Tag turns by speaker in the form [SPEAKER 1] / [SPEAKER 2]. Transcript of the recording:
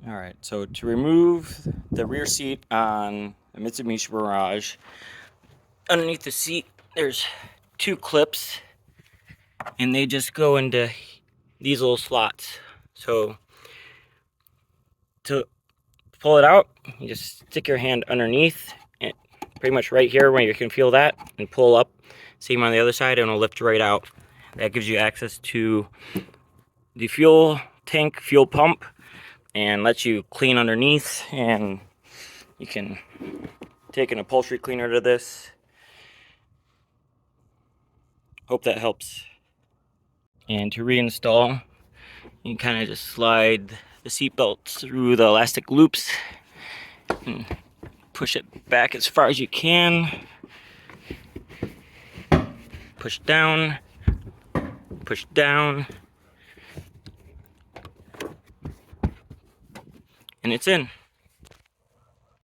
[SPEAKER 1] All right, so to remove the rear seat on the Mitsubishi Mirage, underneath the seat there's two clips, and they just go into these little slots. So to pull it out, you just stick your hand underneath, and pretty much right here where you can feel that, and pull up. Same on the other side, and it'll lift right out. That gives you access to the fuel tank, fuel pump, and lets you clean underneath. And you can take an upholstery cleaner to this. Hope that helps. And to reinstall, you can kind of just slide the seat belts through the elastic loops and push it back as far as you can. Push down, and it's in.